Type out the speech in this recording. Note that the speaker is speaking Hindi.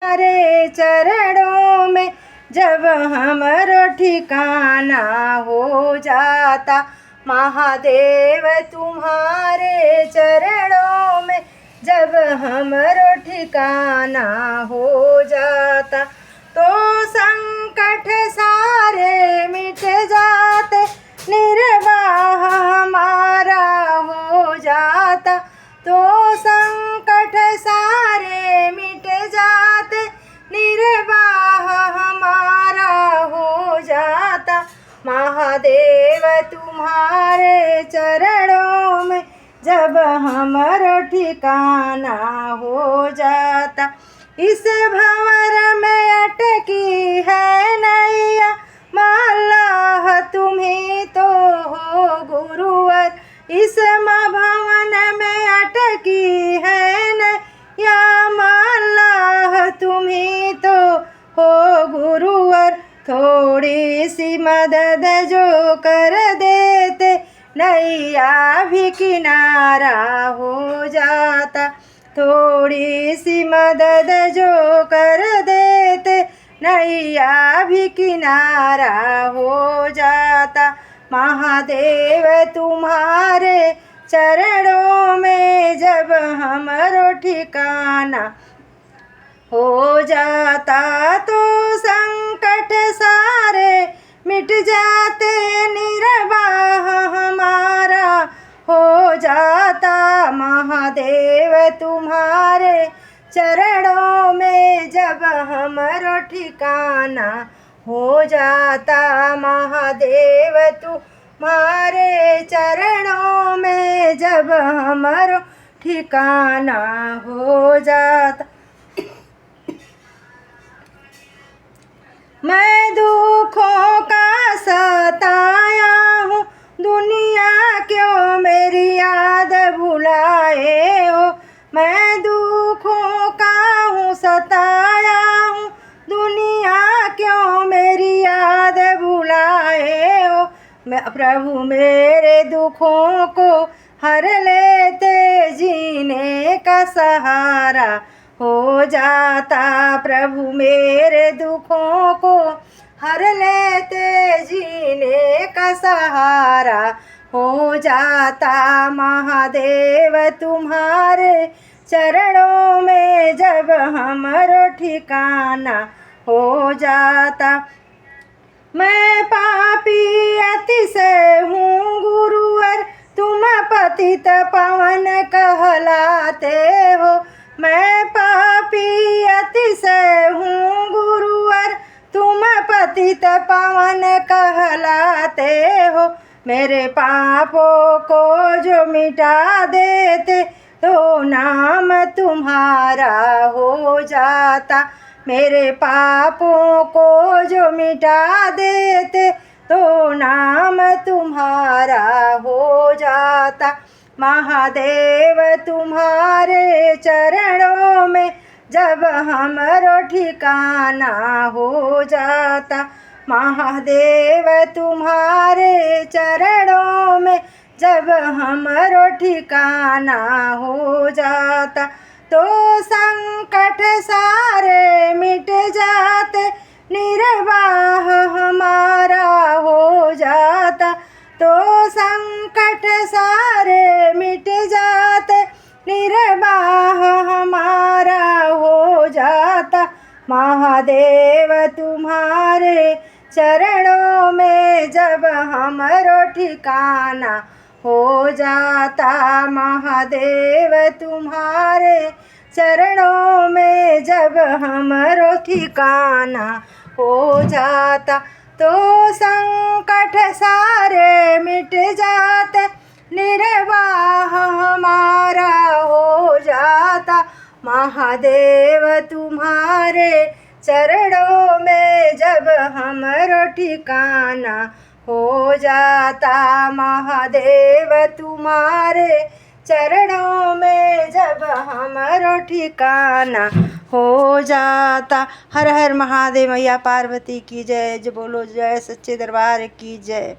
हमारे चरणों में जब हमरो ठिकाना हो जाता, महादेव तुम्हारे चरणों में जब हमरो ठिकाना हो जाता, तो संकट सारे मिट जाते, निर्वाह हमारा हो जाता, तो संकट सारे मिट जाते, निर्वाह हमारा हो जाता, महादेव तुम्हारे चरणों में जब हमरो ठिकाना हो जाता। इस भंवर में अटकी है नैया, अल्लाह तुम्ही तो हो गुरुवर। इस भवन में अटकी है नैया, अल्लाह तुम्ही तो हो गुरुवर। थोड़ी सी मदद जो कर देते, नैया भी किनारा हो जाता। थोड़ी सी मदद जो कर देते, नैया भी किनारा हो जाता, महादेव तुम्हारे चरणों में जब हमरो ठिकाना हो जाता, तो संकट सारे मिट जाते, निर्वाह हमारा हो जाता, महादेव तुम्हारे चरणों में जब हमरो ठिकाना हो जाता, महादेव तुम्हारे चरणों में जब हमरो ठिकाना हो जाता। मैं दुखों का सताया हूँ, दुनिया क्यों मेरी याद भुलाए हो। मैं दुखों का हूँ सताया हूँ, दुनिया क्यों मेरी याद भुलाए हो। मैं प्रभु मेरे दुखों को हर लेते, जीने का सहारा हो जाता। प्रभु मेरे दुखों को हर लेते, जीने का सहारा हो जाता, महादेव तुम्हारे चरणों में जब हमरो ठिकाना हो जाता। मैं पापी अतिशय हूँ गुरुवर, तुम पतित पावन कहलाते हो। मैं पापी अतिशय हूँ गुरुवर, तुम पतित पावन कहलाते हो। मेरे पापों को जो मिटा देते, तो नाम तुम्हारा हो जाता। मेरे पापों को जो मिटा देते, तो नाम तुम्हारा हो जाता, महादेव तुम्हारे चरणों में जब हमरो ठिकाना हो जाता। महादेव तुम्हारे चरणों में जब हमरो ठिकाना हो जाता, तो संकट सारे मिट जाते, निर्वाह हमारा हो जाता। तो संकट सारे मिट जाते, निर्वाह हमारा हो जाता, महादेव तुम्हारे चरणों में जब हमरो ठिकाना हो जाता। महादेव तुम्हारे चरणों में जब हमरो ठिकाना हो जाता, तो संकट सारे मिट जाते, निर्वाह हमारा हो जाता। महादेव तुम्हारे चरणों में जब हमरो ठिकाना हो जाता, महादेव तुम्हारे चरणों में जब हमरो ठिकाना हो जाता। हर हर महादेव। मैया पार्वती की जय। जो बोलो जय सच्चे दरबार की जय।